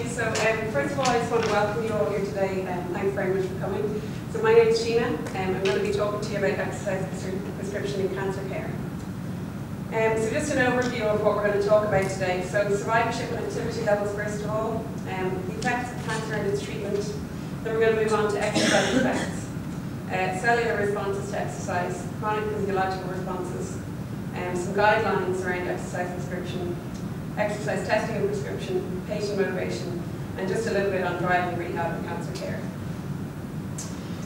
Okay, so first of all, I just want to welcome you all here today. Thanks very much for coming. So my name is Sheena, and I'm going to be talking to you about exercise prescription in cancer care. So just an overview of what we're going to talk about today. So survivorship and activity levels first of all, the effects of cancer and its treatment. Then we're going to move on to exercise effects, cellular responses to exercise, chronic physiological responses, some guidelines around exercise prescription, exercise testing and prescription, patient motivation, and just a little bit on driving rehab and cancer care.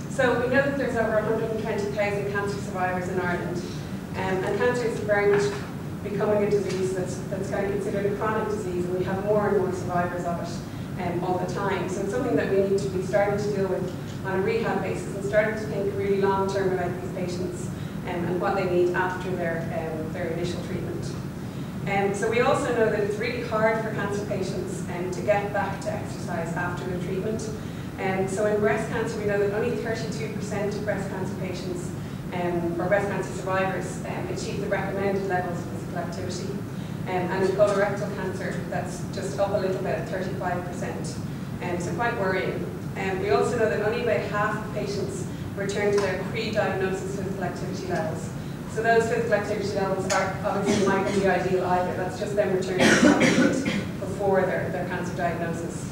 So we know that there's over 120,000 cancer survivors in Ireland, and cancer is very much becoming a disease that's kind of considered a chronic disease, and we have more and more survivors of it all the time. So it's something that we need to be starting to deal with on a rehab basis and starting to think really long term about these patients and what they need after their initial treatment. So we also know that it's really hard for cancer patients to get back to exercise after their treatment. So in breast cancer, we know that only 32% of breast cancer patients or breast cancer survivors achieve the recommended levels of physical activity. And in colorectal cancer, that's just up a little bit at 35%. So quite worrying. We also know that only about half of patients return to their pre-diagnosis physical activity levels. So those physical activity levels are obviously might be ideal either. That's just them returning to the before their cancer diagnosis.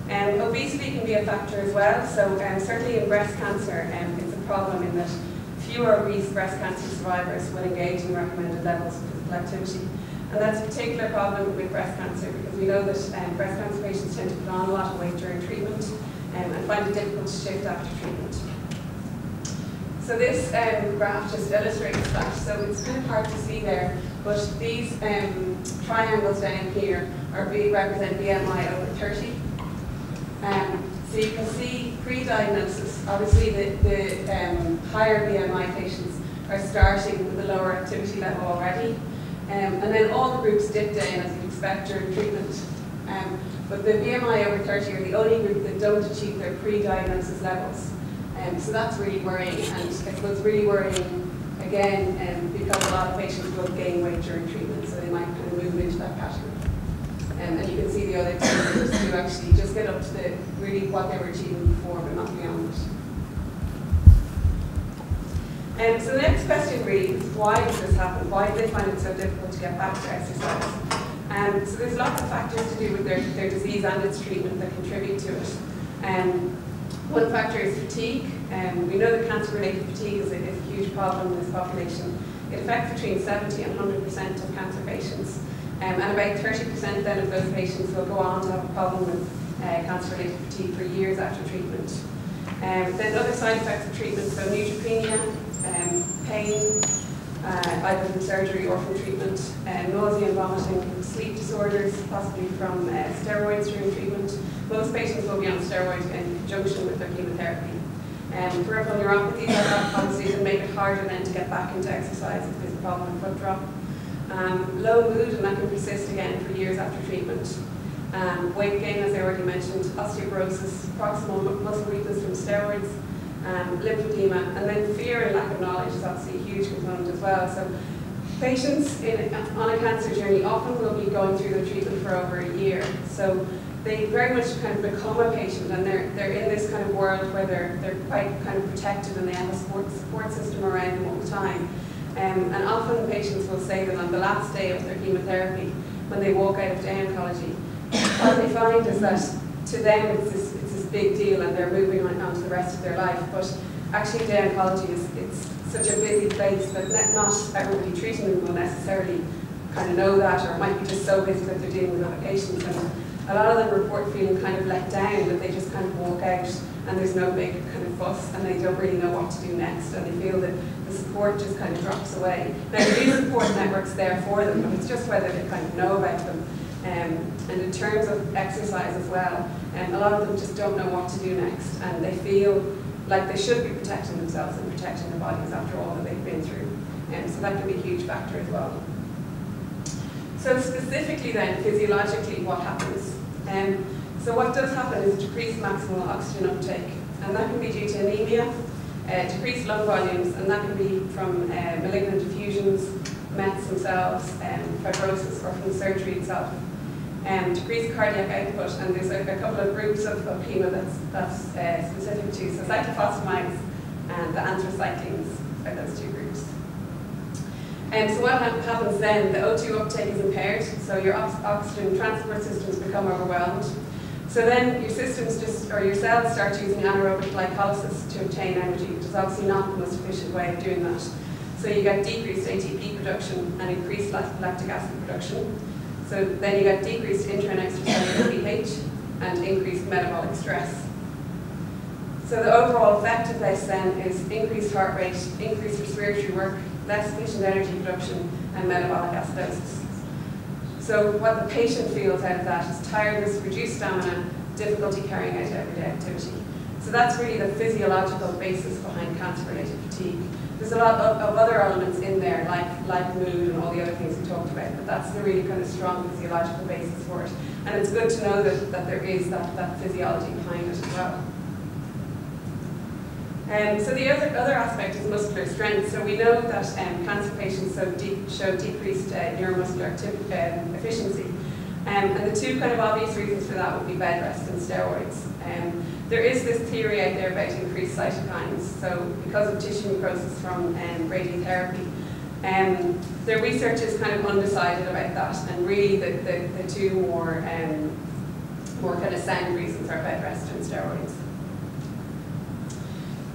Obesity can be a factor as well. So certainly in breast cancer, it's a problem in that fewer obese breast cancer survivors will engage in recommended levels of physical activity. And that's a particular problem with breast cancer because we know that breast cancer patients tend to put on a lot of weight during treatment and find it difficult to shift after treatment. So this graph just illustrates that. So it's kind of hard to see there, but these triangles down here represent BMI over 30. So you can see pre-diagnosis, obviously the higher BMI patients are starting with a lower activity level already. And then all the groups dip down as you'd expect during treatment. But the BMI over 30 are the only group that don't achieve their pre-diagnosis levels. So that's really worrying, and I suppose really worrying again because a lot of patients will gain weight during treatment, so they might kind of move into that category. And you can see the other two groups who actually just get up to really what they were achieving before, but not beyond it. So the next question really is, why does this happen? Why do they find it so difficult to get back to exercise? So there's lots of factors to do with their disease and its treatment that contribute to it. One factor is fatigue. We know that cancer-related fatigue is a huge problem in this population. It affects between 70 and 100% of cancer patients. And about 30% then of those patients will go on to have a problem with cancer-related fatigue for years after treatment. Then other side effects of treatment, so neutropenia, pain, either from surgery or from treatment, nausea and vomiting, sleep disorders, possibly from steroids during treatment. Most patients will be on steroids in conjunction with their chemotherapy. Peripheral neuropathy obviously can make it harder then to get back into exercise if there's a problem with foot drop. Low mood, and that can persist again for years after treatment. Weight gain, as I already mentioned, osteoporosis, proximal muscle weakness from steroids, lymphedema, and then fear and lack of knowledge is obviously a huge component as well. So patients on a cancer journey often will be going through their treatment for over a year. So they very much kind of become a patient, and they're in this kind of world where they're quite kind of protected, and they have a support system around them all the time. And often patients will say that on the last day of their chemotherapy, when they walk out of day oncology, what they find is that to them it's this big deal, and they're moving on to the rest of their life. But actually, day oncology it's such a busy place that not everybody treating them will necessarily kind of know that, or might be just so busy that they're dealing with other patients. And a lot of them report feeling kind of let down, that they just kind of walk out and there's no big kind of fuss, and they don't really know what to do next, and they feel that the support just kind of drops away. Now there is support networks there for them, but it's just whether they kind of know about them. And in terms of exercise as well, a lot of them just don't know what to do next, and they feel like they should be protecting themselves and protecting their bodies after all that they've been through. So that can be a huge factor as well. So specifically then, physiologically, what happens? So what does happen is decreased maximal oxygen uptake, and that can be due to anemia, decreased lung volumes, and that can be from malignant effusions, mets themselves, fibrosis, or from the surgery itself. decreased cardiac output, and there's a couple of groups of chemo that's specific to. So cyclophosphamides and the anthracyclines are those two groups. So what happens then, the O2 uptake is impaired, so your oxygen transport systems become overwhelmed. So then your systems your cells start using anaerobic glycolysis to obtain energy, which is obviously not the most efficient way of doing that. So you get decreased ATP production and increased lactic acid production. So then you get decreased intra and extracellular pH and increased metabolic stress. So the overall effect of this then is increased heart rate, increased respiratory work, less efficient energy production, and metabolic acidosis. So what the patient feels out of that is tiredness, reduced stamina, difficulty carrying out everyday activity. So that's really the physiological basis behind cancer-related fatigue. There's a lot of other elements in there, like mood and all the other things we talked about, but that's the really kind of strong physiological basis for it. And it's good to know that there is that physiology behind it as well. So the other aspect is muscular strength. So we know that cancer patients show decreased neuromuscular efficiency. And the two kind of obvious reasons for that would be bed rest and steroids. There is this theory out there about increased cytokines. So because of tissue necrosis from radiotherapy, the research is kind of undecided about that. And really the two more kind of sound reasons are bed rest and steroids.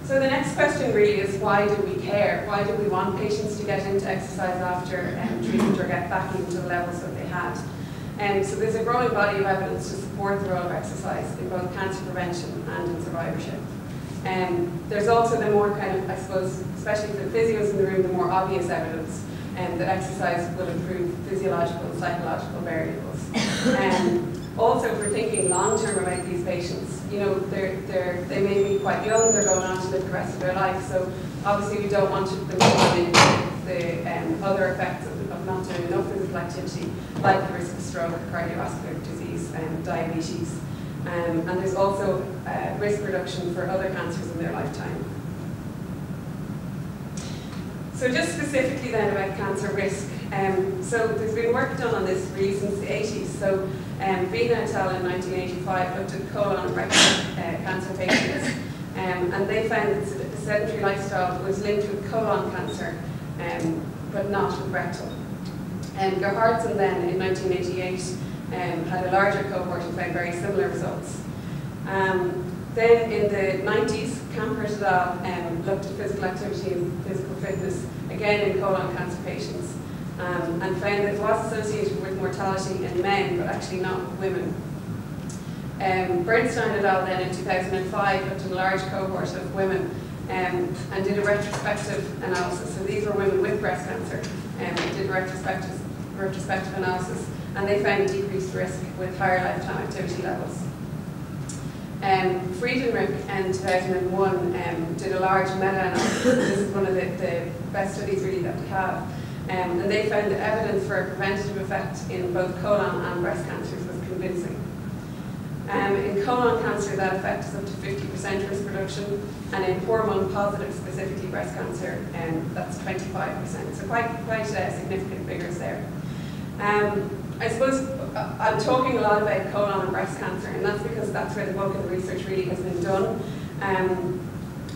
So the next question really is, why do we care? Why do we want patients to get into exercise after treatment or get back into the levels that they had? So there's a growing body of evidence to support the role of exercise in both cancer prevention and in survivorship. There's also the more kind of, I suppose, especially for the physios in the room, the more obvious evidence that exercise will improve physiological and psychological variables. Also, if we're thinking long-term about these patients, you know, they may be quite young, they're going on to live the rest of their life, so obviously we don't want them to come into the other effects of not doing enough physical activity, like the risk of stroke, cardiovascular disease, and diabetes. And there's also risk reduction for other cancers in their lifetime. So just specifically then about cancer risk. So there's been work done on this really since the 80s. So Vina et al. In 1985 looked at colon and rectal cancer patients, and they found that the sedentary lifestyle was linked with colon cancer, but not with rectal. Gerhardsen then in 1988 had a larger cohort and found very similar results. Then in the 90s, Campert et al. Looked at physical activity and physical fitness, again in colon cancer patients, and found that it was associated with mortality in men, but actually not with women. Bernstein et al. Then in 2005 looked at a large cohort of women and did a retrospective analysis. So these were women with breast cancer, and did a retrospective analysis, and they found decreased risk with higher lifetime activity levels. Friedenreich in 2001 did a large meta-analysis. This is one of the best studies really that we have. And they found that evidence for a preventative effect in both colon and breast cancers was convincing. In colon cancer, that effect is up to 50% risk reduction, and in hormone-positive, specifically breast cancer, that's 25%. So quite significant figures there. I suppose I'm talking a lot about colon and breast cancer, and that's because that's where the bulk of the research really has been done.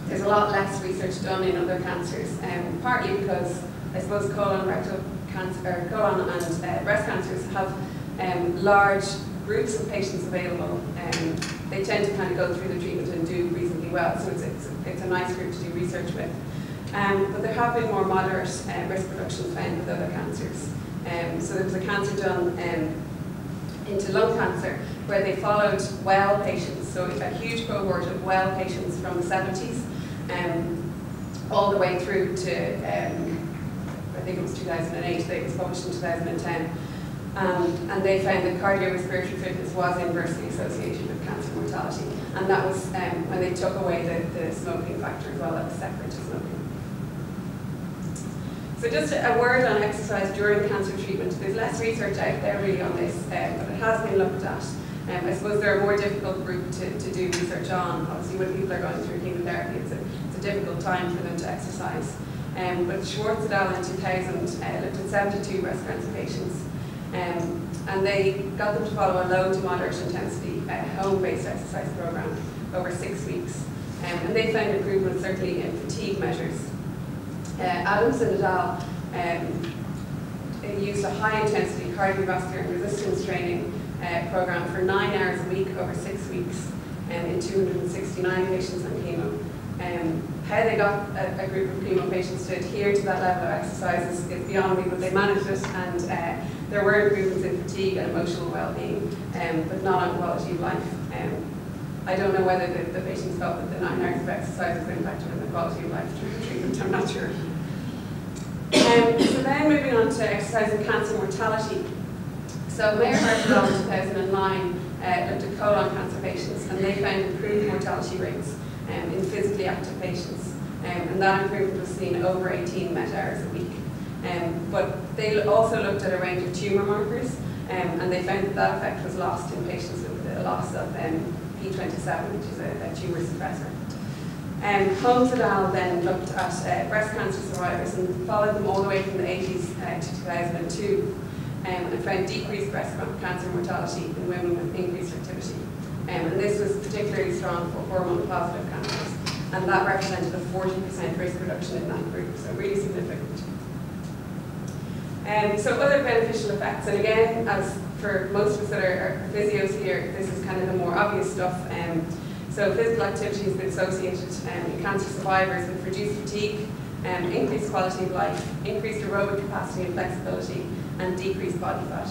There's a lot less research done in other cancers, partly because I suppose colon and breast cancers have large groups of patients available. They tend to kind of go through the treatment and do reasonably well, so it's a nice group to do research with. But there have been more moderate risk reductions found with other cancers. So there was a cancer done into lung cancer where they followed well patients, so a huge cohort of well patients from the 70s all the way through to, I think it was 2008, it was published in 2010. And they found that cardiorespiratory fitness was inversely associated with cancer mortality. And that was when they took away the smoking factor as well, that was separate to smoking. So just a word on exercise during cancer treatment. There's less research out there really on this, but it has been looked at. I suppose they're a more difficult group to do research on. Obviously when people are going through chemotherapy, it's a difficult time for them to exercise. But Schwartz et al. In 2000 looked at 72 breast cancer patients. And they got them to follow a low to moderate intensity home-based exercise program over 6 weeks. And they found improvement certainly in fatigue measures. Adams and al. Used a high-intensity cardiovascular and resistance training program for 9 hours a week over 6 weeks in 269 patients on chemo. How they got a group of chemo patients to adhere to that level of exercise is beyond me, but they managed it, and there were improvements in fatigue and emotional well-being, but not on quality of life. I don't know whether the patients felt that the 9 hours of exercise was impacted on the quality of life through the treatment, I'm not sure. So then moving on to exercise and cancer mortality. So Mayer et al. In 2009 looked at colon cancer patients, and they found improved mortality rates in physically active patients. And that improvement was seen over 18 met hours a week. But they also looked at a range of tumour markers, and they found that that effect was lost in patients with a loss of P27, which is a tumour suppressor. Holmes et al. Then looked at breast cancer survivors and followed them all the way from the 80s to 2002, and found decreased breast cancer mortality in women with increased activity. And this was particularly strong for hormone-positive cancers, and that represented a 40% risk reduction in that group, so really significant. So other beneficial effects, and again, as for most of us that are physios here, this is kind of the more obvious stuff. So physical activity has been associated in cancer survivors with reduced fatigue, increased quality of life, increased aerobic capacity and flexibility, and decreased body fat.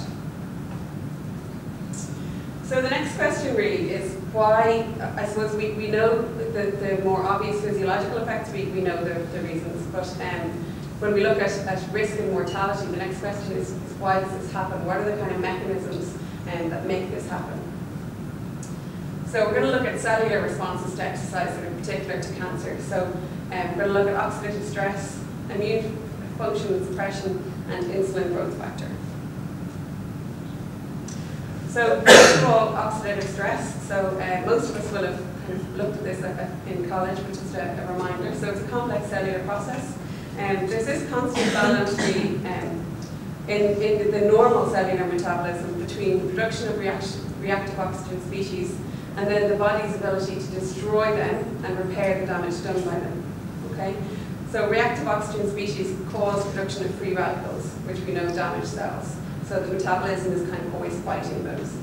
So the next question really is why, I suppose we know the more obvious physiological effects, we know the reasons, but when we look at risk and mortality, the next question is why does this happen? What are the kind of mechanisms that make this happen? So we're going to look at cellular responses to exercise that are particular to cancer. So we're going to look at oxidative stress, immune function suppression, and insulin growth factor. So first of all, oxidative stress. So most of us will have kind of looked at this in college, but just a reminder. So it's a complex cellular process. There's this constant balance really, in the normal cellular metabolism between the production of reactive oxygen species and then the body's ability to destroy them and repair the damage done by them. Okay? So reactive oxygen species cause production of free radicals, which we know damage cells. So the metabolism is kind of always fighting those.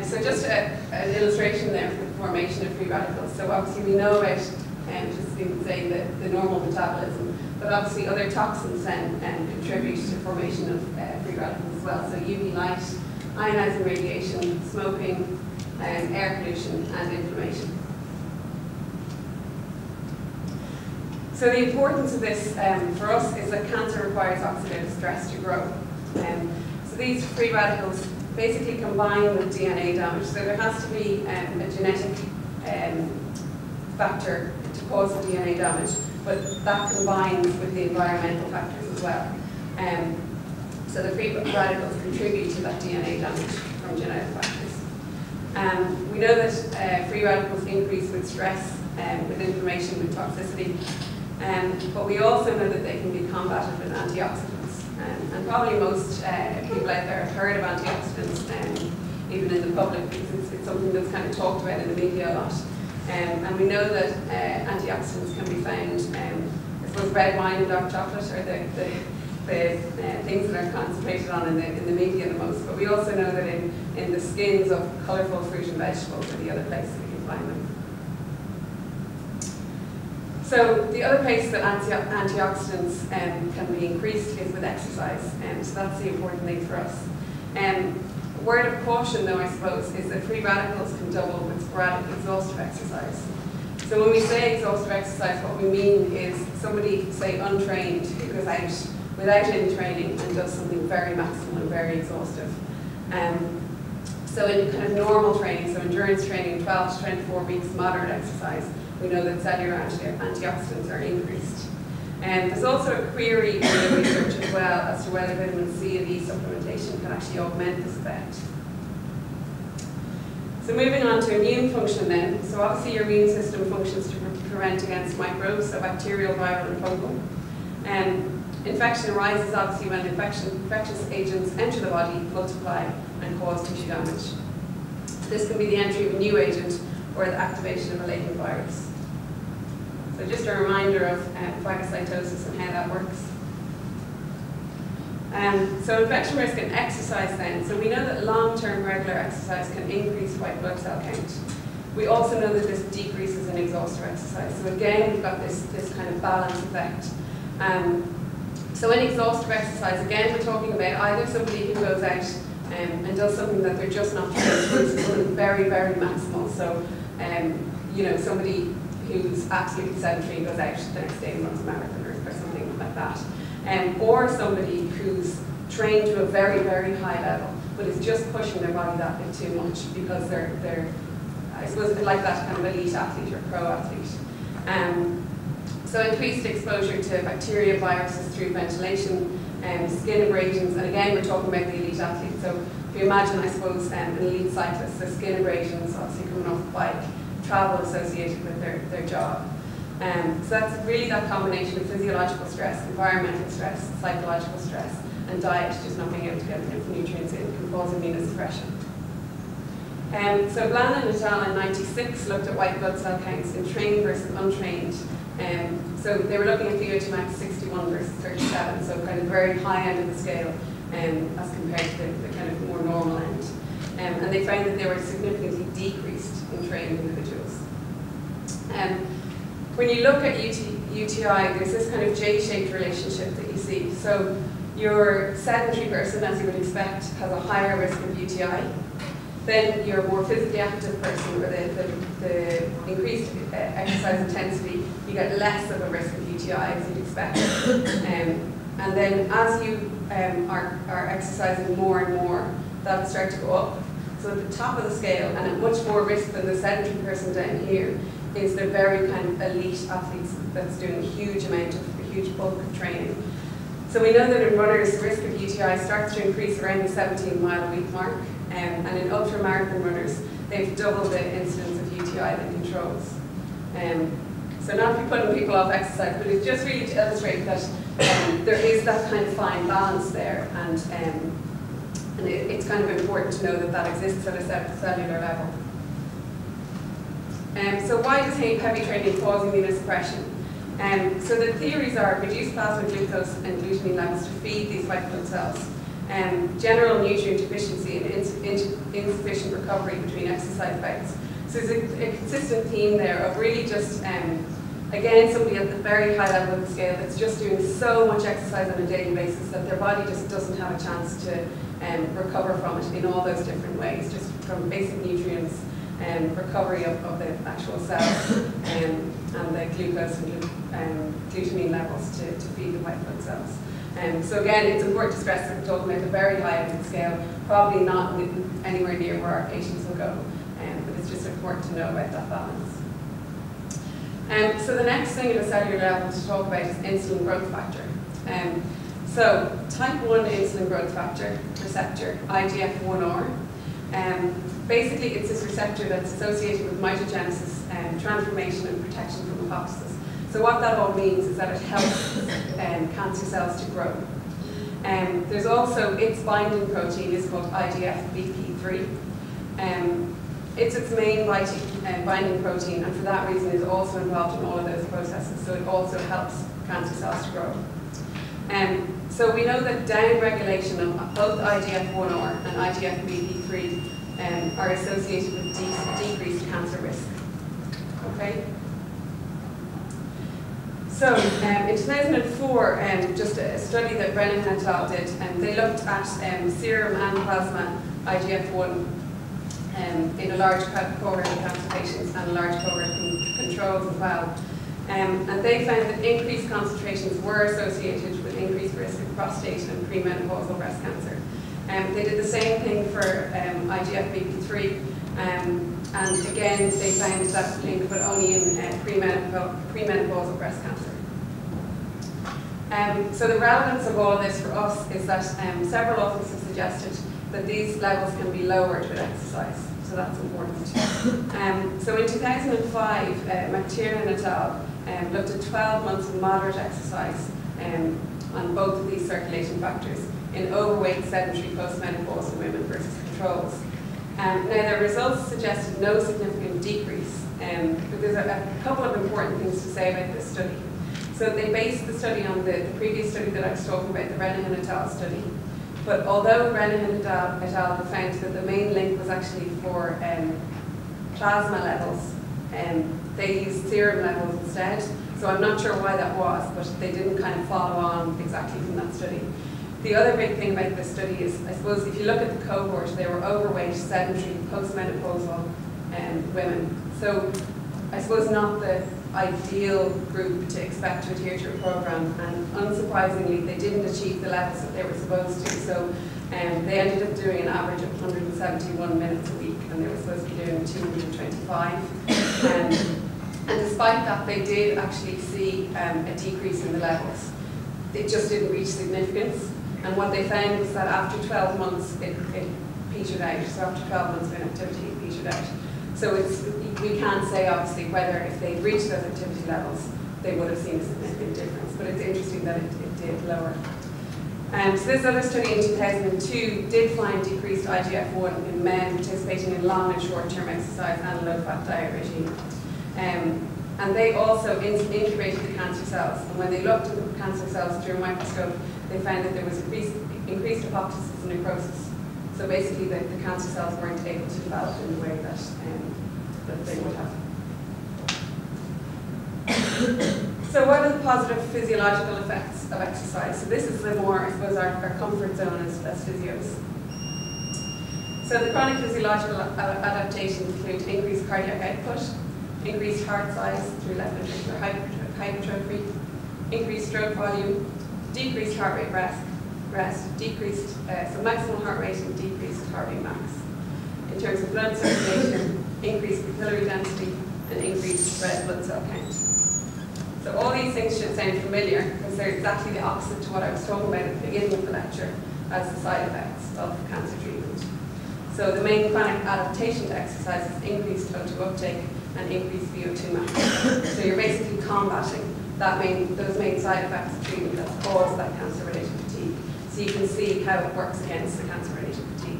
So just an illustration there for the formation of free radicals. So obviously we know about, just even saying the normal metabolism, but obviously other toxins then contribute to the formation of free radicals as well. So UV light, ionizing radiation, smoking, air pollution, and inflammation. So the importance of this for us is that cancer requires oxidative stress to grow. So these free radicals basically combine with DNA damage. So there has to be a genetic factor to cause the DNA damage, but that combines with the environmental factors as well. So the free radicals contribute to that DNA damage from genetic factors. We know that free radicals increase with stress, with inflammation, with toxicity. But we also know that they can be combated with antioxidants. And probably most people out there have heard of antioxidants, even in the public, because it's something that's kind of talked about in the media a lot. And we know that antioxidants can be found, I suppose red wine and dark chocolate are the things that are concentrated on in the media the most. But we also know that in the skins of colourful fruit and vegetables are the other places we can find them. So the other place that antioxidants can be increased is with exercise, so that's the important thing for us. A word of caution though, I suppose, is that free radicals can double with sporadic exhaustive exercise. So when we say exhaustive exercise, what we mean is somebody, say untrained, who goes out without any training and does something very maximal and very exhaustive. So in kind of normal training, so endurance training, 12 to 24 weeks, moderate exercise, we know that cellular antioxidants are increased. There's also a query in the research as well as to whether vitamin C and E supplementation can actually augment this effect. So moving on to immune function then. So obviously your immune system functions to prevent against microbes, so bacterial, viral and fungal. Infection arises obviously when infectious agents enter the body, multiply, and cause tissue damage. This can be the entry of a new agent or the activation of a latent virus. So just a reminder of phagocytosis and how that works. So infection risk and exercise then. So we know that long-term regular exercise can increase white blood cell count. We also know that this decreases in exhaustive exercise. So again, we've got this kind of balance effect. So in exhaustive exercise, again, we're talking about either somebody who goes out and does something that they're just not trained to do, something very, very maximal. So, you know, somebody who's absolutely sedentary goes out the next day and runs a marathon or something like that. Or somebody who's trained to a very, very high level, but is just pushing their body that bit too much because they're I suppose, like that kind of elite athlete or pro athlete. So increased exposure to bacteria, viruses through ventilation, skin abrasions, and again we're talking about the elite athlete. So if you imagine, I suppose, an elite cyclist, so skin abrasions, obviously coming off the bike, travel associated with their job. So that's really that combination of physiological stress, environmental stress, psychological stress, and diet, just not being able to get enough nutrients in, can cause immunosuppression. So Bland and al. in '96 looked at white blood cell counts in trained versus untrained. So they were looking at VO2 max 61 versus 37, so kind of very high end of the scale as compared to the kind of more normal end. And they found that they were significantly decreased in trained individuals. When you look at UTI, there's this kind of J-shaped relationship that you see. So your sedentary person, as you would expect, has a higher risk of UTI. Then your more physically active person, with the increased exercise intensity, you get less of a risk of UTI, as you'd expect. And then as you are exercising more and more, that'll start to go up. So at the top of the scale, and at much more risk than the sedentary person down here, is the very kind of elite athletes that's doing a huge bulk of training. So we know that in runners, the risk of UTI starts to increase around the 17-mile-a-week mark. And in ultramarathon runners, they've doubled the incidence of UTI than controls. So not to be putting people off exercise, but it's just really to illustrate that there is that kind of fine balance there, and it's kind of important to know that that exists at a cellular level. So why does heavy training cause immunosuppression? So the theories are reduced plasma glucose and glutamine levels to feed these white blood cells. General nutrient deficiency and insufficient recovery between exercise bouts. So there's a consistent theme there of really just, again, somebody at the very high level of the scale that's just doing so much exercise on a daily basis that their body just doesn't have a chance to recover from it in all those different ways, just from basic nutrients, recovery of the actual cells, and the glucose and glutamine levels to feed the white blood cells. So again, it's important to stress that we're talking about the very high end of the scale, probably not anywhere near where our patients will go, but it's just important to know about that balance. So the next thing at a cellular level to talk about is insulin growth factor. So type 1 insulin growth factor receptor, IGF-1R, basically it's this receptor that's associated with mitogenesis, transformation and protection from apoptosis. So what that all means is that it helps cancer cells to grow. There's also, its binding protein is called IGF-BP3. It's its main binding protein, and for that reason is also involved in all of those processes, so it also helps cancer cells to grow. So we know that downregulation of both IGF-1R and IGF-BP3 are associated with decreased cancer risk. Okay? So in 2004, just a study that Brennan et al. Did, they looked at serum and plasma IGF-1 in a large cohort of cancer patients and a large cohort of controls as well. And they found that increased concentrations were associated with increased risk of prostate and premenopausal breast cancer. They did the same thing for IGF-BP3, and again they found that link, but only in premenopausal breast cancer. So the relevance of all of this for us is that several authors have suggested that these levels can be lowered with exercise, so that's important. So in 2005, McTiernan et al. Looked at 12 months of moderate exercise on both of these circulating factors in overweight, sedentary, postmenopausal women versus controls. Now, their results suggested no significant decrease, but there's a couple of important things to say about this study. So they based the study on the previous study that I was talking about, the Renahan et al. Study. But although Renahan et al. Found that the main link was actually for plasma levels, they used serum levels instead. So I'm not sure why that was, but they didn't kind of follow on exactly from that study. The other big thing about this study is, I suppose, if you look at the cohort, they were overweight, sedentary, postmenopausal women. So I suppose not the ideal group to expect to adhere to a program, and unsurprisingly, they didn't achieve the levels that they were supposed to. So they ended up doing an average of 171 minutes a week, and they were supposed to be doing 225. And despite that, they did actually see a decrease in the levels. It just didn't reach significance. And what they found was that after 12 months, it petered out. So after 12 months of inactivity, it petered out. So we can't say, obviously, whether if they'd reached those activity levels, they would have seen a significant difference. But it's interesting that it did lower. So this other study in 2002 did find decreased IGF-1 in men participating in long and short-term exercise and a low-fat diet regime. And they also incubated the cancer cells. And when they looked at the cancer cells through a microscope, they found that there was increased apoptosis and necrosis. So basically, the cancer cells weren't able to develop in the way that they would have. So what are the positive physiological effects of exercise? So this is the more, I suppose, our comfort zone as physios. So the chronic physiological adaptations include increased cardiac output, increased heart size through left ventricular hypertrophy, increased stroke volume, decreased heart rate rest, decreased, so maximal heart rate and decreased heart rate max. In terms of blood circulation, increased capillary density and increased red blood cell count. So all these things should sound familiar because they're exactly the opposite to what I was talking about at the beginning of the lecture as the side effects of cancer treatment. So the main chronic adaptation to exercise is increased O2 uptake and increased VO2 max. So you're basically combating those main side effects of treatment that cause that cancer-related fatigue. So you can see how it works against the cancer-related fatigue.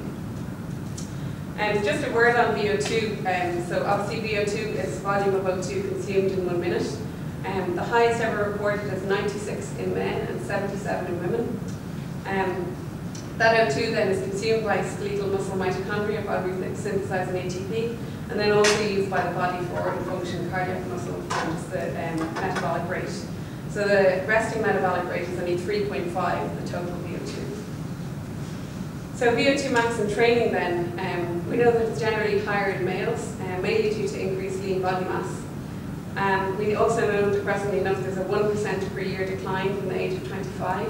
Just a word on VO2. So obviously VO2 is volume of O2 consumed in 1 minute. The highest ever reported is 96 in men and 77 in women. That O2 then is consumed by skeletal muscle mitochondria while synthesizing ATP, and then also used by the body for organ function, cardiac muscle, and the metabolic rate. So the resting metabolic rate is only 3.5 of the total VO2. So VO2 max in training then, we know that it's generally higher in males, mainly due to increased lean body mass. We also know, depressingly enough, there's a 1% per year decline from the age of 25.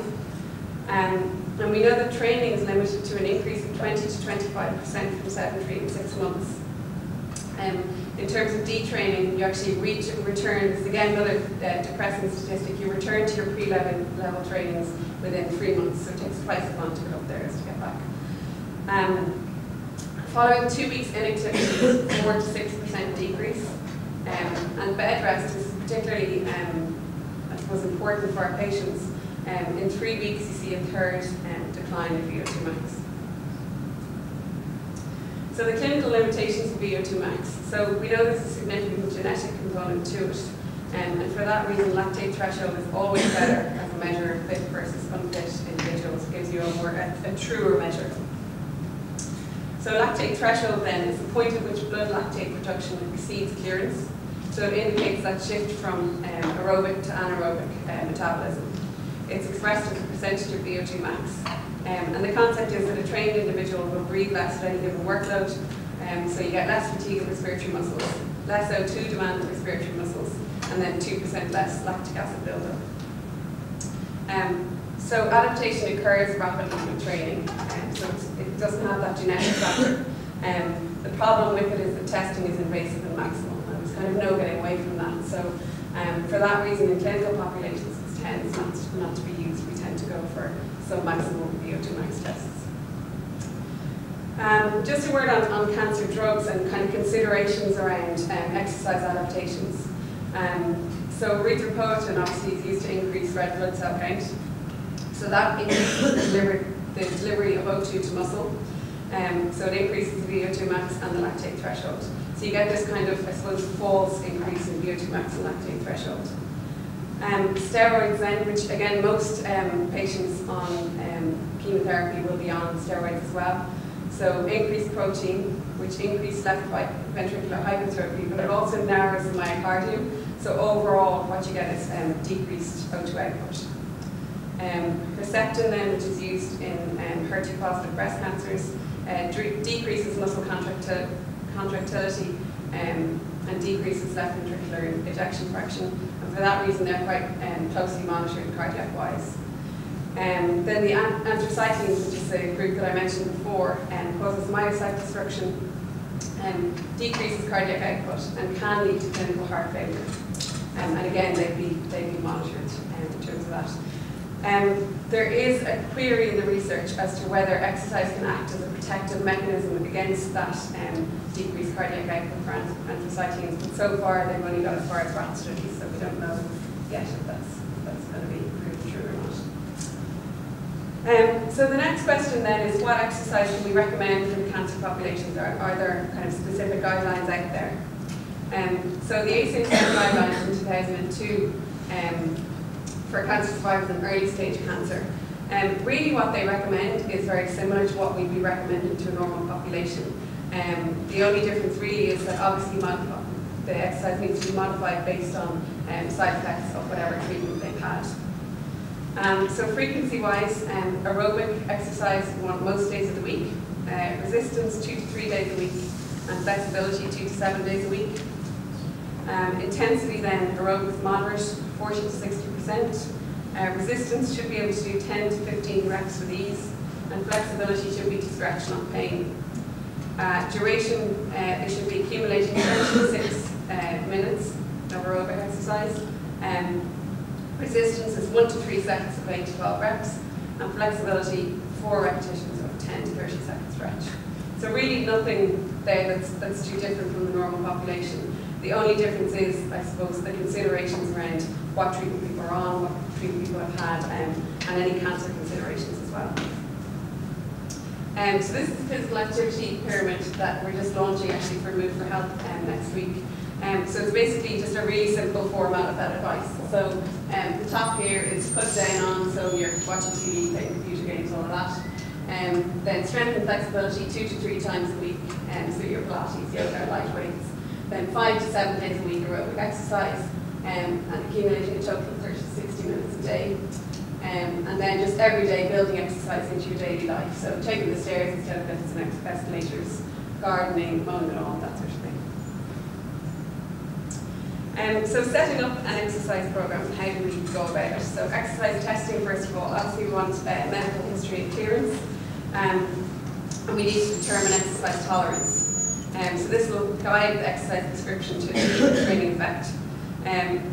And we know that training is limited to an increase of 20 to 25% from sedentary in 6 months. In terms of detraining, you actually return, this is again another depressing statistic, you return to your pre-level trainings within 3 months, so it takes twice as long to go up there as to get back. Following 2 weeks inactivity, 4 to 6% decrease. And bed rest is particularly, I suppose, important for our patients. In 3 weeks, you see a third decline in VO2 max. So the clinical limitations of VO2 max. So we know there's a significant genetic component to it. And for that reason, lactate threshold is always better as a measure of fit versus unfit individuals. It gives you a truer measure. So lactate threshold then is the point at which blood lactate production exceeds clearance. So it indicates that shift from aerobic to anaerobic metabolism. It's expressed as a percentage of VO2 max. And the concept is that a trained individual will breathe less at any given workload, so you get less fatigue of respiratory muscles, less O2 demand of respiratory muscles, and then 2% less lactic acid buildup. So adaptation occurs rapidly with training, so it doesn't have that genetic factor. The problem with it is that testing is invasive and maximal, and there's kind of no getting away from that. So for that reason, in clinical populations, it tends not to be used. We tend to go for some maximal VO2 max tests. Just a word on cancer drugs and kind of considerations around exercise adaptations. So erythropoietin obviously is used to increase red blood cell count. So that increases the delivery of O2 to muscle. So it increases the VO2 max and the lactate threshold. So you get this kind of, I suppose, false increase in VO2 max and lactate threshold. Steroids then, which again most patients on chemotherapy will be on steroids as well. So increased protein, which increases left ventricular hypertrophy, but it also narrows the myocardium. So overall, what you get is decreased O2 output. Herceptin then, which is used in HER2-positive breast cancers, decreases muscle contractility and decreases left ventricular ejection fraction. And for that reason, they're quite closely monitored cardiac-wise. Then the anthracyclines, which is a group that I mentioned before, causes myocyte destruction, decreases cardiac output, and can lead to clinical heart failure. And again, they'd be monitored in terms of that. There is a query in the research as to whether exercise can act as a protective mechanism against that decreased cardiac output for anthracyclines, but so far they've only got as far as rat studies, so we don't know yet if that's going to be proven true or not. So the next question then is, what exercise can we recommend for the cancer populations? Are there kind of specific guidelines out there? So the ACHN guidelines in 2002 for cancer survivors in early stage cancer. Really what they recommend is very similar to what we'd be recommending to a normal population. The only difference really is that obviously the exercise needs to be modified based on side effects of whatever treatment they've had. So frequency-wise, aerobic exercise we want most days of the week, resistance 2 to 3 days a week, and flexibility 2 to 7 days a week. Intensity then, aerobic moderate, 40 to 60%. Resistance should be able to do 10 to 15 reps with ease, and flexibility should be to stretch, not pain. Duration, it should be accumulating 36 minutes of aerobic exercise. Resistance is 1 to 3 sets of 8 to 12 reps, and flexibility 4 repetitions of 10 to 30 second stretch. So really nothing there that's too different from the normal population. The only difference is, I suppose, the considerations around what treatment people are on, what treatment people have had, and any cancer considerations as well. So this is the physical activity pyramid that we're just launching actually for Move4Health next week. So it's basically just a really simple format of that advice. So the top here is put down on, so you're watching TV, playing computer games, all of that. Then strength and flexibility 2 to 3 times a week, so your Pilates, yoga, light weights. Then 5 to 7 days a week aerobic exercise, and accumulating a total of 30 to 60 minutes a day. And then just every day building exercise into your daily life. So taking the stairs instead of lifts and escalators, gardening, mowing the lawn, that sort of thing. So setting up an exercise program, how do we go about it? So exercise testing, first of all, obviously we want medical history and clearance. And we need to determine exercise tolerance. So this will guide the exercise prescription to the training effect.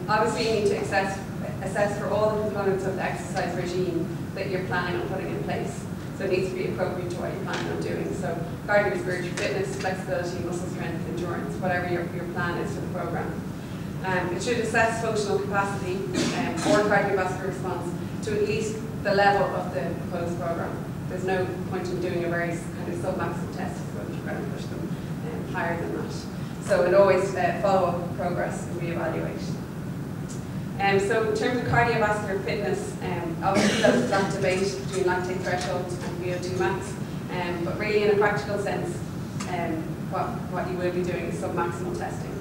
Obviously you need to assess for all the components of the exercise regime that you're planning on putting in place. So it needs to be appropriate to what you're planning on doing. So cardiorespiratory fitness, flexibility, muscle strength, endurance, whatever your plan is for the program. It should assess functional capacity or cardiovascular response to at least the level of the proposed program. There's no point in doing a very kind of sub-maximal test if you're going to push them higher than that. So it always follow up progress and reevaluate. So in terms of cardiovascular fitness, obviously there's that debate between lactate threshold and VO2 max, but really in a practical sense, what you will be doing is sub-maximal testing.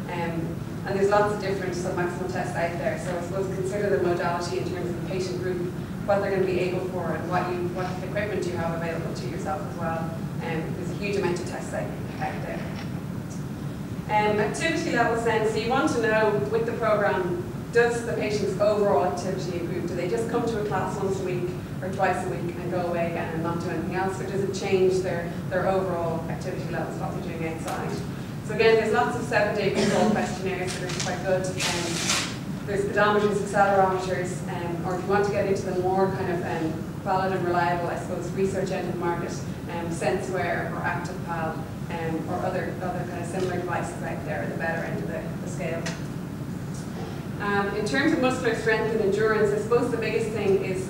And there's lots of different sub-maximal tests out there, so I suppose consider the modality in terms of the patient group, what they're going to be able for, and what equipment you have available to yourself as well. There's a huge amount of tests out there. Activity levels then, so you want to know with the program, does the patient's overall activity improve? Do they just come to a class once a week or twice a week and go away again and not do anything else, or does it change their overall activity levels, what they're doing outside? So again, there's lots of 7-day control questionnaires that are quite good. There's pedometers, accelerometers, or if you want to get into the more kind of valid and reliable, I suppose, research end of the market, SenseWare or ActivePal, or other kind of similar devices out there at the better end of the scale. In terms of muscular strength and endurance, I suppose the biggest thing is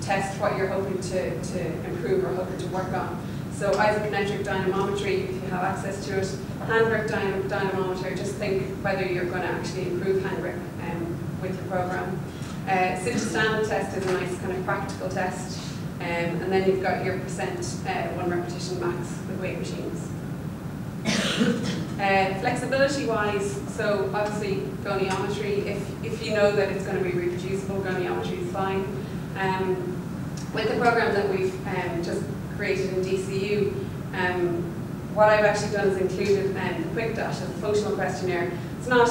test what you're hoping to improve or hoping to work on. So isokinetic dynamometry, if you have access to it, hand grip dynamometer, just think whether you're going to actually improve hand grip with your program. Sit to stand test is a nice kind of practical test. And then you've got your percent 1 repetition max with weight machines. Flexibility wise, so obviously goniometry, if you know that it's going to be reproducible, goniometry is fine. With the program that we've just created in DCU, what I've actually done is included the quick dash as a functional questionnaire. It's not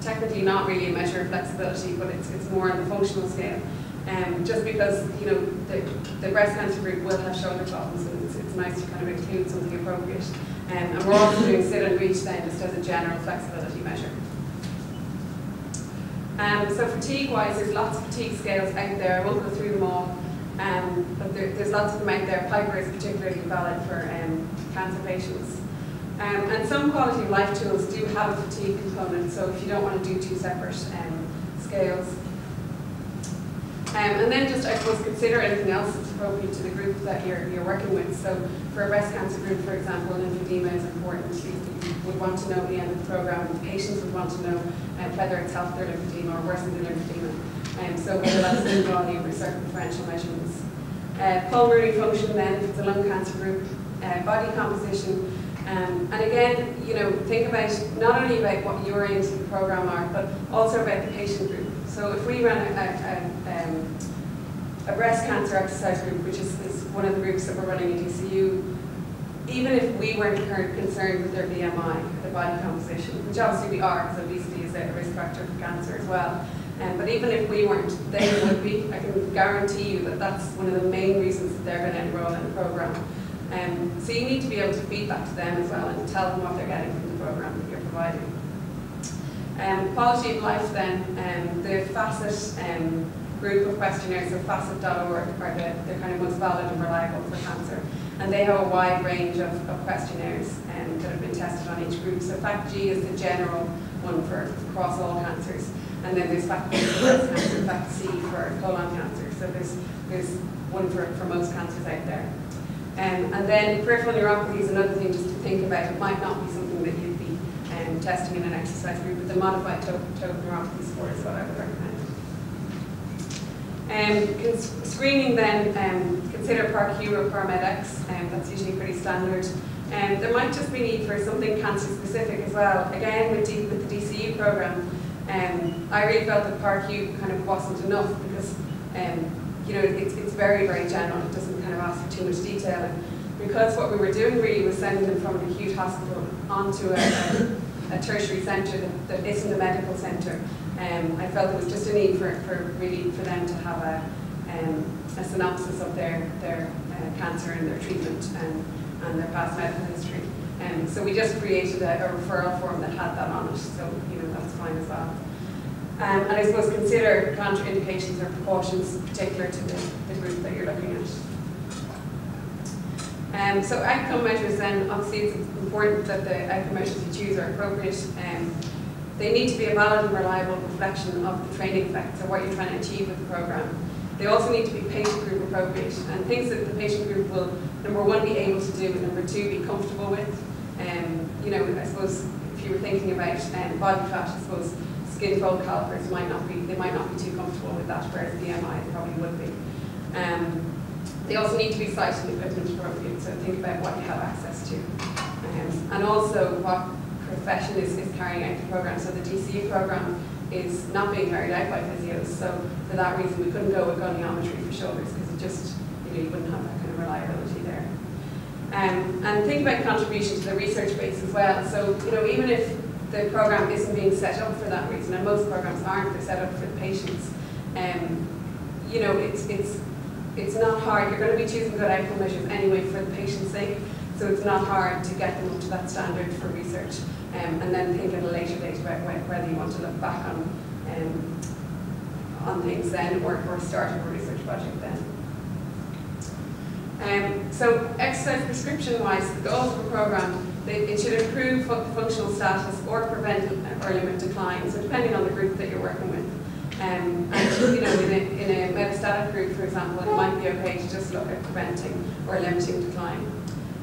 technically not really a measure of flexibility, but it's more on the functional scale. Just because the breast cancer group will have shoulder problems, and it's nice to kind of include something appropriate. And we're also doing sit and reach then just as a general flexibility measure. So fatigue-wise, there's lots of fatigue scales out there. I won't go through them all, but there's lots of them out there. Piper is particularly valid for cancer patients. And some quality of life tools do have a fatigue component, so if you don't want to do 2 separate scales. And then just, I suppose, consider anything else that's appropriate to the group that you're working with. So for a breast cancer group, for example, lymphedema is important. You would want to know at the end of the program, the patients would want to know whether it's helped their lymphedema or worsened their lymphedema. So whether that's in volume or circumferential measurements. Pulmonary function then, if it's a lung cancer group, body composition. And again, think about not only about what your aims of the program are, but also about the patient group. So if we run a breast cancer exercise group, which is one of the groups that we're running in DCU, even if we weren't concerned with their BMI, the body composition, which obviously we are, because obesity is a risk factor for cancer as well. But even if we weren't, they would be. I can guarantee you that that's one of the main reasons that they're going to enroll in the program. So you need to be able to feed back to them as well and tell them what they're getting from the program that you're providing. Quality of life then, the FACET group of questionnaires, so facet.org, are the kind of most valid and reliable for cancer. And they have a wide range of questionnaires that have been tested on each group. So FACT-G is the general one for across all cancers. And then there's FACT-B for breast cancer, FACT-C for colon cancer. So there's one for most cancers out there. And then peripheral neuropathy is another thing just to think about. It might not be something that you'd be testing in an exercise group, but the modified total neuropathy score is what I would recommend. Screening then, consider PARQ or PARMED-X, that's usually pretty standard. There might just be need for something cancer specific as well. Again, with the DCU program, I really felt that PARQ kind of wasn't enough because it's very, very general. It doesn't kind of ask for too much detail. And because what we were doing really was sending them from an acute hospital onto a tertiary centre that isn't a medical centre, I felt there was just a need for them to have a synopsis of their cancer and their treatment and their past medical history. So we just created a referral form that had that on it. So that's fine as well. And I suppose consider contraindications or precautions particular to the group that you're looking at. So outcome measures then, obviously it's important that the outcome measures you choose are appropriate. They need to be a valid and reliable reflection of the training effects or what you're trying to achieve with the program. They also need to be patient group appropriate and things that the patient group will, number one, be able to do, and number two, be comfortable with. I suppose if you were thinking about body fat, I suppose skin fold calipers might not be too comfortable with that, whereas BMI they probably would be. They also need to be site and equipment appropriate, so think about what you have access to. And also what profession is carrying out the program. So the DCU program is not being carried out by physios, so for that reason we couldn't go with goniometry for shoulders because it just, you wouldn't have that kind of reliability there. And think about contribution to the research base as well. So, even if the program isn't being set up for that reason, and most programs aren't, they're set up for the patients, it's not hard. You're going to be choosing good outcome measures anyway for the patient's sake, so it's not hard to get them up to that standard for research, and then think at a later date about whether you want to look back on things then, or start a research project then. So exercise prescription-wise, the goals of the program, it should improve functional status or prevent or limit decline, so depending on the group that you're working with. And you know, in a metastatic group, for example, it might be okay to just look at preventing or limiting decline.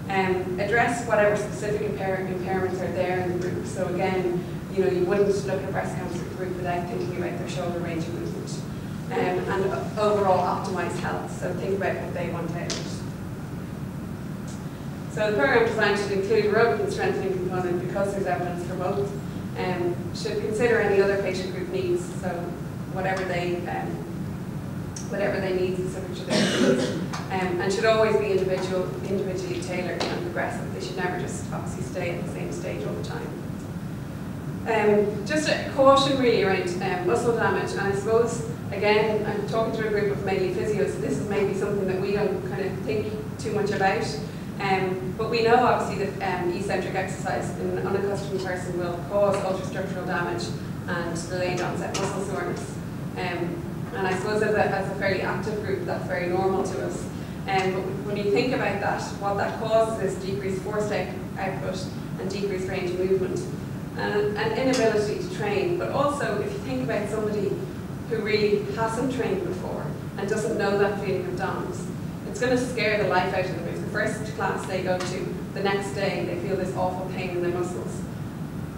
Address whatever specific impairments are there in the group. So again, you know, you wouldn't look at a breast cancer group without thinking about their shoulder range of movement. And overall optimise health. So think about what they want out of it. So the programme designed should include aerobic and strengthening component because there's evidence for both. Should consider any other patient group needs. So whatever they need specific to their needs. And should always be individually tailored and progressive. They should never just obviously stay at the same stage all the time. Just a caution really around muscle damage, and I suppose, again, I'm talking to a group of mainly physios, so this is maybe something that we don't kind of think too much about. But we know obviously that eccentric exercise in an unaccustomed person will cause ultrastructural damage and delayed onset muscle soreness. And I suppose as a fairly active group, that's very normal to us. But when you think about that, what that causes is decreased force output and decreased range of movement. And inability to train, but also if you think about somebody who really hasn't trained before and doesn't know that feeling of DOMS, it's going to scare the life out of them. If the first class they go to, the next day they feel this awful pain in their muscles,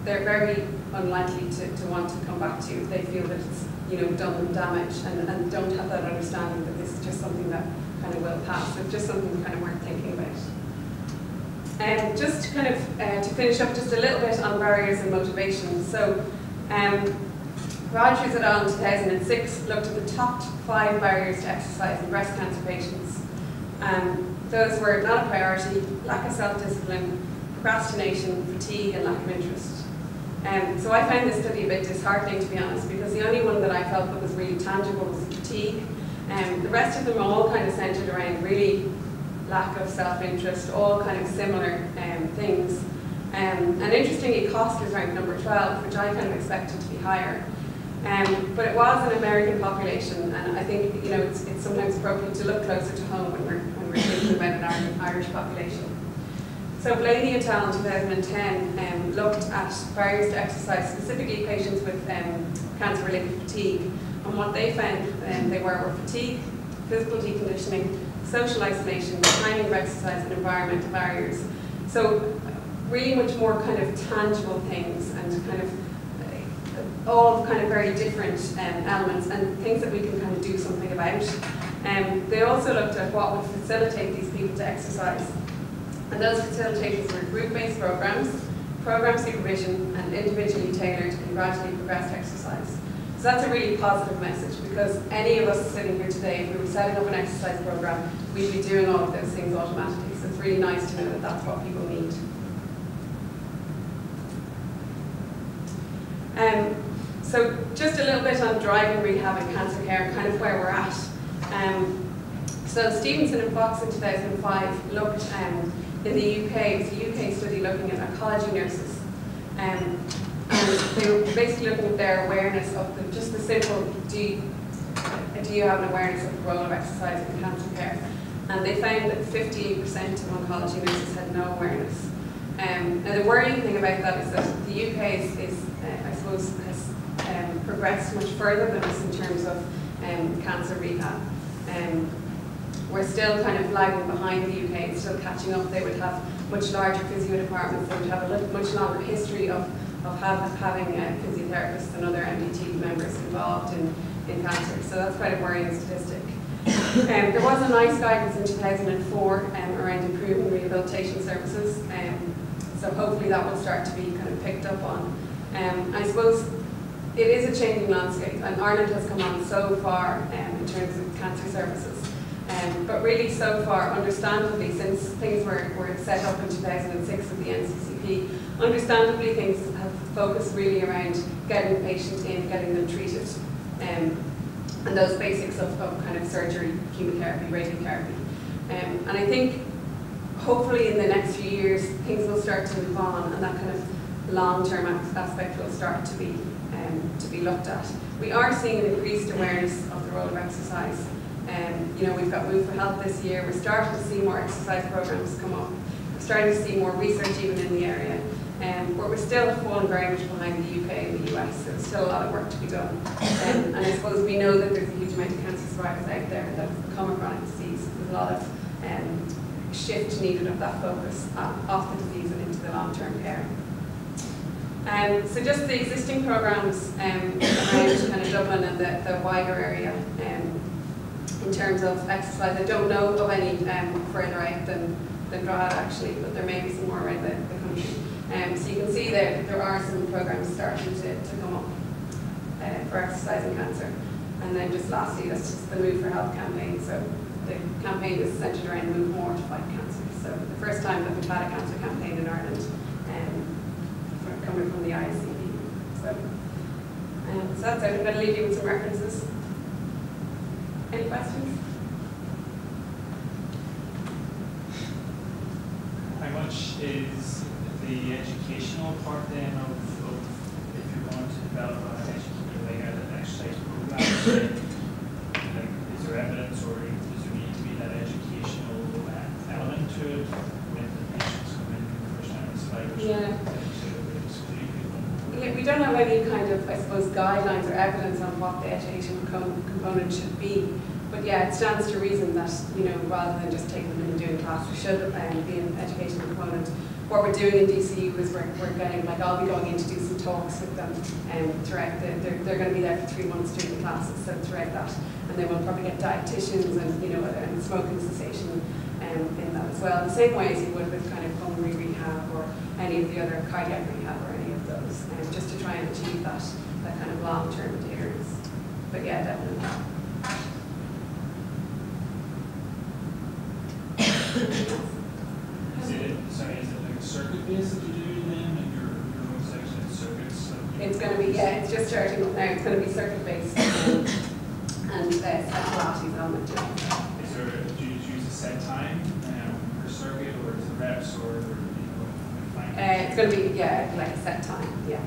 they're very unlikely to want to come back to you if they feel that it's, you know, done them damage and don't have that understanding that this is just something that kind of will pass. So it's just something kind of worth thinking about. Just kind of to finish up just a little bit on barriers and motivation. So Rogers et al. In 2006 looked at the top 5 barriers to exercise in breast cancer patients. Those were not a priority, lack of self-discipline, procrastination, fatigue, and lack of interest. So I found this study a bit disheartening, to be honest, because the only one that I felt that was really tangible was fatigue. The rest of them all kind of centred around really lack of self-interest, all kind of similar things. And interestingly, cost was ranked number 12, which I kind of expected to be higher. But it was an American population, and I think, you know, it's sometimes appropriate to look closer to home when we're thinking about an Irish population. So Blaney et al. In 2010 looked at barriers to exercise, specifically patients with cancer-related fatigue, and what they found they were fatigue, physical deconditioning, social isolation, timing of exercise, and environmental barriers. So really much more kind of tangible things and kind of all kind of very different elements and things that we can kind of do something about. They also looked at what would facilitate these people to exercise. And those facilitators were group-based programs, program supervision, and individually tailored and gradually progressed exercise. So that's a really positive message, because any of us sitting here today, if we were setting up an exercise program, we'd be doing all of those things automatically. So it's really nice to know that that's what people need. So just a little bit on driving rehab and cancer care and kind of where we're at. So Stevenson and Fox in 2005 looked in the UK, it was a UK study looking at oncology nurses. And they were basically looking at their awareness of just the simple, do you have an awareness of the role of exercise in cancer care? And they found that 58% of oncology nurses had no awareness. And the worrying thing about that is that the UK is I suppose, has progressed much further than us in terms of cancer rehab. We're still kind of lagging behind the UK, it's still catching up. They would have much larger physio departments, they would have a much longer history of having physiotherapists and other MDT members involved in cancer. So that's quite a worrying statistic. There was a NICE guidance in 2004 around improving rehabilitation services. So hopefully that will start to be kind of picked up on. I suppose it is a changing landscape, and Ireland has come on so far in terms of cancer services. But really so far, understandably, since things were set up in 2006 with the NCCP, understandably things have focused really around getting the patient in, getting them treated, and those basics of kind of surgery, chemotherapy, radiotherapy. And I think hopefully in the next few years things will start to move on, and that kind of long-term aspect will start to be looked at. We are seeing an increased awareness of the role of exercise. You know, we've got Move4Health this year. We're starting to see more exercise programs come up. We're starting to see more research even in the area. But we're still falling very much behind the UK and the US, so there's still a lot of work to be done. And I suppose we know that there's a huge amount of cancer survivors out there that have become a chronic disease. There's a lot of shift needed of that focus off the disease and into the long-term care. So just the existing programs around kind of Dublin and the wider area in terms of exercise. I don't know of any further out than Drogheda actually, but there may be some more around the country. So you can see there are some programs starting to come up for exercise and cancer. And then just lastly, that's just the Move4Health Campaign. So the campaign is centred around Move More to fight cancer. So the first time that we've had a cancer campaign in Ireland, coming from the ICB. So that's it. I'm going to leave you with some references. Any questions? How much is the educational part then of if you're going to develop an exercise program? Like, is there evidence or does there need to be that educational element to it when the patients come in for the first time as survivors? Yeah. We don't have any kind of, I suppose, guidelines or evidence on what the education component should be. But yeah, it stands to reason that, rather than just taking them in and doing class, there should be an education component. What we're doing in DCU is we're getting, like, I'll be going in to do some talks with them throughout they're going to be there for 3 months doing the classes, so throughout that. And then we'll probably get dietitians and, and smoking cessation in that as well. The same way as you would with kind of pulmonary rehab or any of the other cardiac rehab or any of those, just to try and achieve that kind of long-term adherence. But yeah, definitely. Is it like a circuit base that you do then, and your own section of circuits? It's going to be, it's just starting up now. It's going to be circuit based and Pilates element. Do you use a set time per circuit, or is it reps, or it's going to be like a set time. Yeah.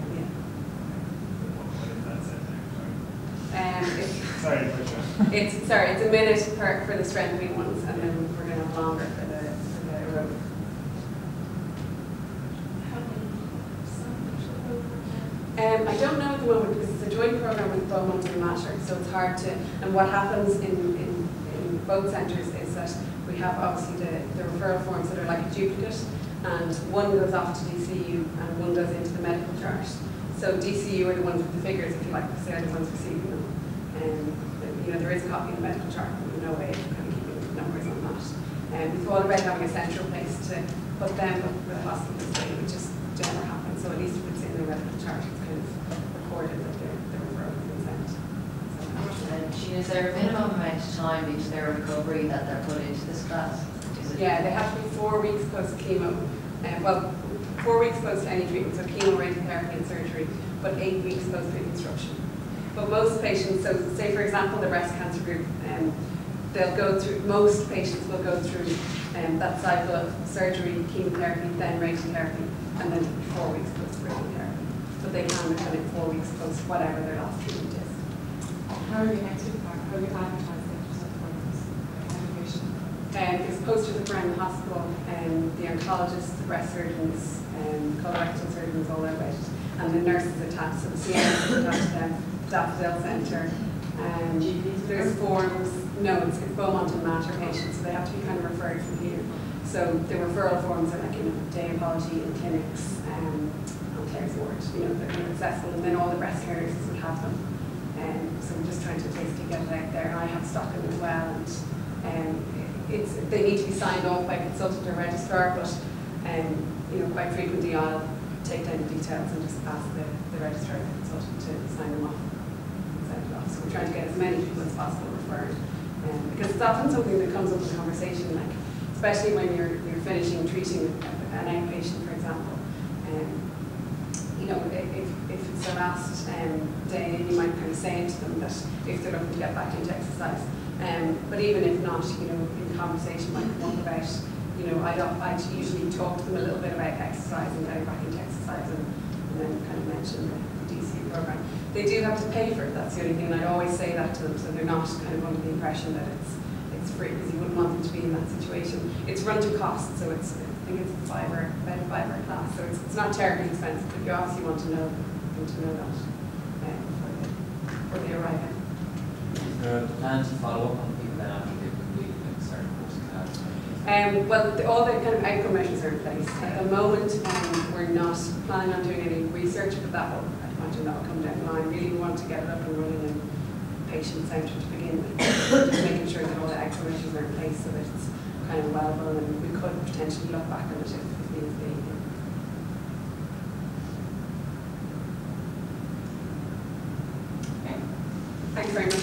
What is that set time? It's a minute for the strengthening ones, and then we're going to have longer for the aerobic. I don't know at the moment because it's a joint program with Beaumont and Mater, so it's hard to. And what happens in both centres is that we have obviously the referral forms that are like a duplicate, and one goes off to DCU and one goes into the medical chart. So DCU are the ones with the figures, if you like, because they're the ones receiving them. There is a copy of the medical chart, but there's no way of kind of keeping numbers on that. We thought about having a central place to put them, but with the hospitals, it just never happened. So at least if it's in the medical chart, it's kind of recorded that the referral has been sent. So, is there a minimum amount of time into their recovery that they're put into this class? Yeah, they have to be 4 weeks post chemo. 4 weeks post any treatment, so chemo, radiotherapy, and surgery, but 8 weeks post reconstruction. But most patients, so say for example the breast cancer group, they'll go through, most patients will go through that cycle of surgery, chemotherapy, then radiotherapy, and then 4 weeks post radiotherapy. But they can come in 4 weeks post whatever their last treatment is. How are you active? How are you advertising There's posters around the hospital, the oncologists, the breast surgeons, colorectal surgeons, all about it, and the nurses attached, so the CNS is attached to them, Daffodil Centre. There's forms, no, it's Beaumont and Mater patients, so they have to be kind of referred from here. So the referral forms are like, day oncology in clinics, on Clare's ward, they're kind of accessible, and then all the breast care nurses would have them. So we're just trying to basically get it out there, and I have stock them as well, and they need to be signed off by a consultant or registrar, but quite frequently I'll take down the details and just ask the registrar or the consultant to sign them off and send it off. So we're trying to get as many people as possible referred, because it's often something that comes up in conversation, like especially when you're finishing treating an outpatient, for example. If it's their last day, you might kind of say to them that if they're looking to get back into exercise. But even if not, in conversation might come up about, I usually talk to them a little bit about exercise and getting back into exercise, and then kind of mention the DCU program. They do have to pay for it, that's the only thing, and I'd always say that to them, so they're not kind of under the impression that it's free, because you wouldn't want them to be in that situation. It's run to cost, so it's think it's about a $5 class, so it's not terribly expensive, but you obviously want to know that before they arrive in. Is there a plan to follow up on people then after they've completed like certain course class? Well, all the kind of outcome measures are in place. At the moment, we're not planning on doing any research, but that will, I imagine that will come down the line. Really, we want to get it up and running and patient-centered to begin with. Just making sure that all the outcome measures are in place so that it's kind of well run, and we could potentially look back on it if needs be. Okay. Thanks very much.